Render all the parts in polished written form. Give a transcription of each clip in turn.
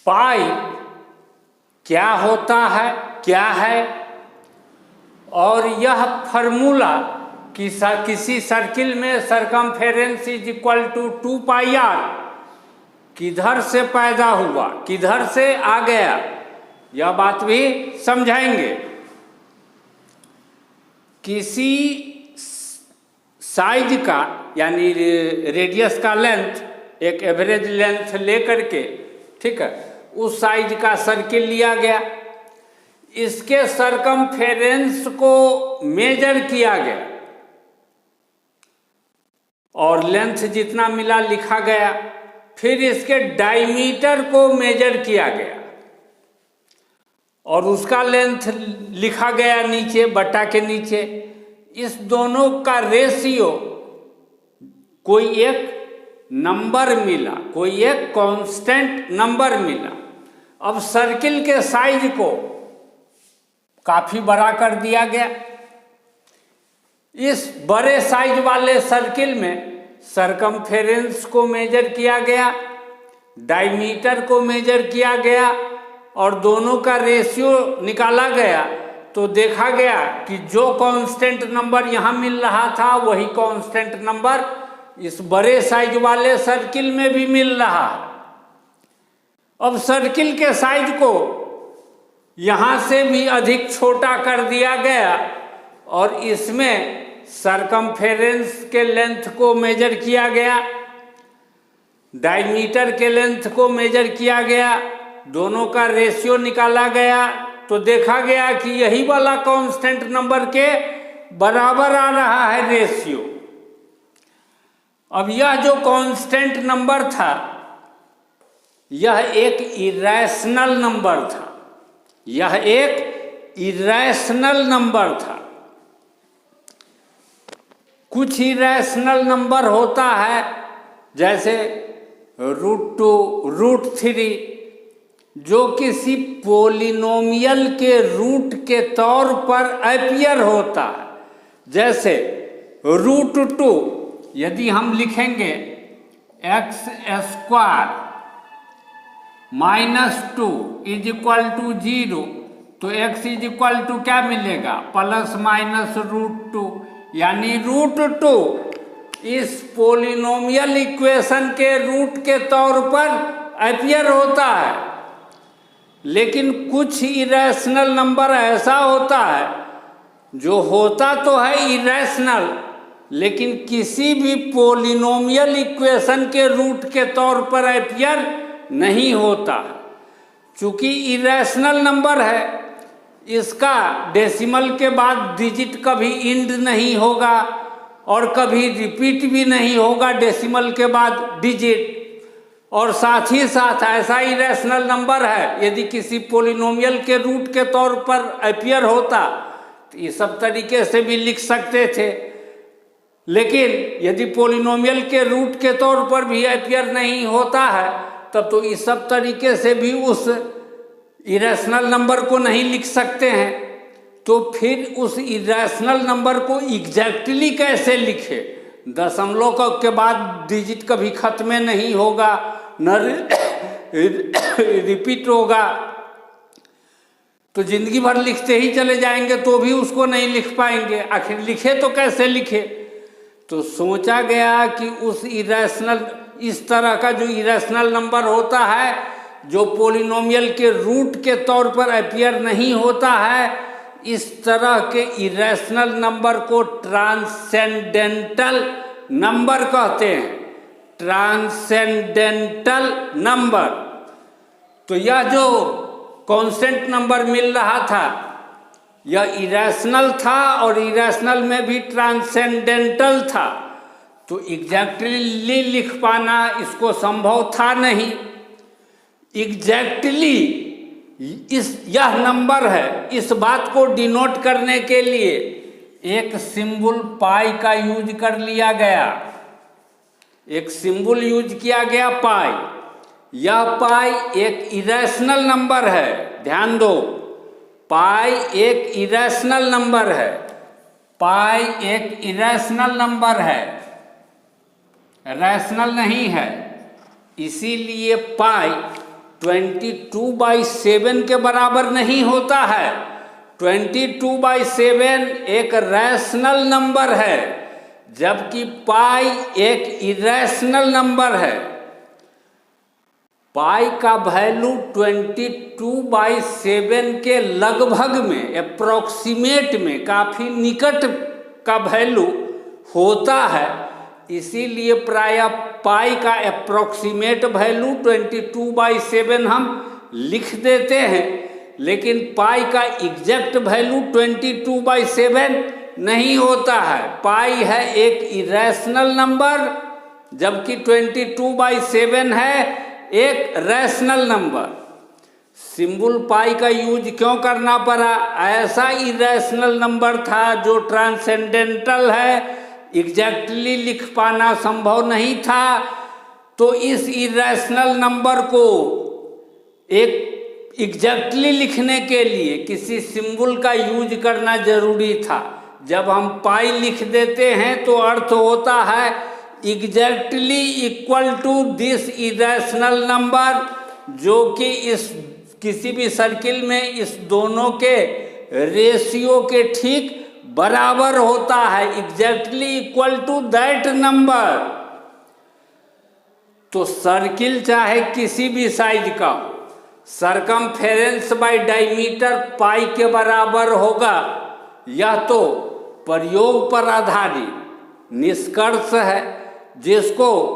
पाई क्या होता है, क्या है, और यह फार्मूला किसी सर्किल में circumference is equal to 2 pi R किधर से पैदा हुआ, किधर से आ गया, यह बात भी समझाएंगे। किसी साइज का यानी रेडियस का लेंथ, एक एवरेज लेंथ लेकर के, ठीक है, उस साइज का सर्किल लिया गया, इसके सरकमफेरेंस को मेजर किया गया और लेंथ जितना मिला लिखा गया। फिर इसके डायमीटर को मेजर किया गया और उसका लेंथ लिखा गया नीचे, बट्टा के नीचे। इस दोनों का रेशियो कोई एक नंबर मिला, कोई एक कांस्टेंट नंबर मिला। अब सर्किल के साइज को काफी बड़ा कर दिया गया। इस बड़े साइज वाले सर्किल में सरकमफेरेंस को मेजर किया गया, डायमीटर को मेजर किया गया और दोनों का रेशियो निकाला गया। तो देखा गया कि जो कांस्टेंट नंबर यहाँ मिल रहा था वही कांस्टेंट नंबर इस बड़े साइज वाले सर्किल में भी मिल रहा है। अब सर्किल के साइज को यहाँ से भी अधिक छोटा कर दिया गया और इसमें सरकमफेरेंस के लेंथ को मेजर किया गया, डायमीटर के लेंथ को मेजर किया गया, दोनों का रेशियो निकाला गया। तो देखा गया कि यही वाला कांस्टेंट नंबर के बराबर आ रहा है रेशियो। अब यह जो कांस्टेंट नंबर था यह एक इरेशनल नंबर था, यह एक इरेशनल नंबर था। कुछ इरेशनल नंबर होता है जैसे √2, √3 जो किसी पोलिनोमियल के रूट के तौर पर अपीयर होता है। जैसे √2 यदि हम लिखेंगे x² -2 इज इक्वल टू 0 तो x इज इक्वल टू क्या मिलेगा, ±√2, यानी √2 इस पोलिनोमियल इक्वेशन के रूट के तौर पर अपीयर होता है। लेकिन कुछ इरेशनल नंबर ऐसा होता है जो होता तो है इरेशनल लेकिन किसी भी पोलिनोमियल इक्वेशन के रूट के तौर पर अपीयर नहीं होता है। चूंकि इरेशनल नंबर है इसका डेसिमल के बाद डिजिट कभी इंड नहीं होगा और कभी रिपीट भी नहीं होगा डेसिमल के बाद डिजिट। और साथ ही साथ ऐसा इरेशनल नंबर है यदि किसी पोलिनोमियल के रूट के तौर पर अपीयर होता तो ये सब तरीके से भी लिख सकते थे। लेकिन यदि पोलिनोमियल के रूट के तौर पर भी अपीयर नहीं होता है तब तो इस सब तरीके से भी उस इरेशनल नंबर को नहीं लिख सकते हैं। तो फिर उस इरेशनल नंबर को एग्जैक्टली कैसे लिखे, दशमलव के बाद डिजिट कभी खत्म नहीं होगा न रिपीट होगा तो जिंदगी भर लिखते ही चले जाएंगे तो भी उसको नहीं लिख पाएंगे। आखिर लिखे तो कैसे लिखे। तो सोचा गया कि उस इरेशनल, इस तरह का जो इरेशनल नंबर होता है जो पोलिनोमियल के रूट के तौर पर अपीयर नहीं होता है, इस तरह के इरेशनल नंबर को ट्रांसेंडेंटल नंबर कहते हैं। Transcendental number. तो यह जो कांस्टेंट नंबर मिल रहा था यह इरेशनल था और इरेशनल में भी ट्रांसेंडेंटल था। तो एग्जैक्टली लिख पाना इसको संभव था नहीं। एग्जैक्टली यह नंबर है, इस बात को डिनोट करने के लिए एक सिंबल पाई का यूज कर लिया गया। एक सिंबल यूज किया गया पाई। यह पाई एक इरेशनल नंबर है, ध्यान दो, पाई एक इरेशनल नंबर है। पाई एक इरेशनल नंबर है, रैशनल नहीं है। इसीलिए पाई 22/7 के बराबर नहीं होता है। 22/7 एक रैशनल नंबर है, जबकि पाई एक इरेशनल नंबर है। पाई का वैल्यू 22/7 के लगभग में, अप्रोक्सीमेट में, काफ़ी निकट का वैल्यू होता है। इसीलिए प्रायः पाई का अप्रोक्सीमेट वैल्यू 22/7 हम लिख देते हैं, लेकिन पाई का एग्जैक्ट वैल्यू 22/7 नहीं होता है। पाई है एक इरेशनल नंबर, जबकि 22/7 है एक रैशनल नंबर। सिंबल पाई का यूज क्यों करना पड़ा? ऐसा इरेशनल नंबर था जो ट्रांसेंडेंटल है, एग्जैक्टली लिख पाना संभव नहीं था। तो इस इरेशनल नंबर को एक एग्जैक्टली लिखने के लिए किसी सिंबल का यूज करना जरूरी था। जब हम पाई लिख देते हैं तो अर्थ होता है exactly equal to this irrational number, जो कि इस किसी भी सर्किल में इस दोनों के रेशियो के ठीक बराबर होता है, exactly equal to that number. तो सर्किल चाहे किसी भी साइज का, सरकमफेरेंस बाय डायमीटर पाई के बराबर होगा। यह तो प्रयोग पर आधारित निष्कर्ष है, जिसको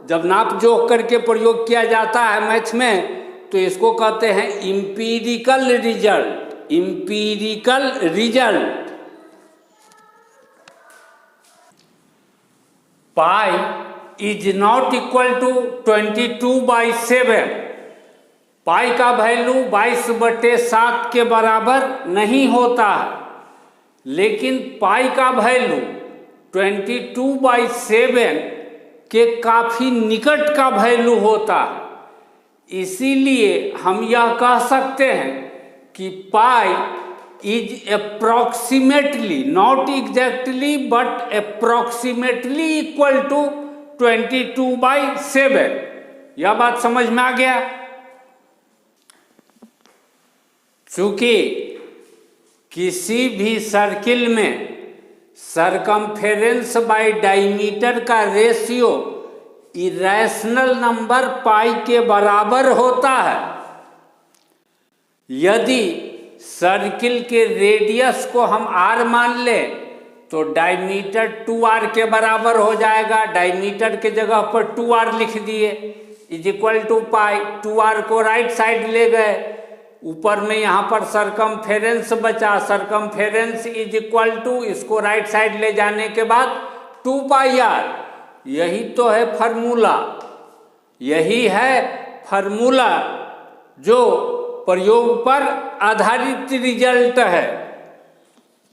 जब नाप जोख करके प्रयोग किया जाता है मैथ में, तो इसको कहते हैं empirical result. Empirical result. Pi is not equal to 22/7। Pi का वैल्यू 22/7 के बराबर नहीं होता है, लेकिन पाई का वैल्यू 22/7 के काफ़ी निकट का वैल्यू होता है। इसीलिए हम यह कह सकते हैं कि pi is approximately, not exactly but approximately equal to 22/7। यह बात समझ में आ गया? चूंकि किसी भी सर्किल में सरकमफेरेंस बाय डायमीटर का रेशियो इरेशनल नंबर पाई के बराबर होता है। यदि सर्किल के रेडियस को हम r मान लें तो डायमीटर 2r के बराबर हो जाएगा। डायमीटर के जगह पर 2r लिख दिए, is equal to pi. 2r को राइट साइड ले गए, ऊपर में यहाँ पर सरकमफेरेंस बचा। सरकमफेरेंस इज इक्वल टू, इसको राइट साइड ले जाने के बाद 2πr। यही तो है फार्मूला, यही है फार्मूला जो प्रयोग पर आधारित रिजल्ट है।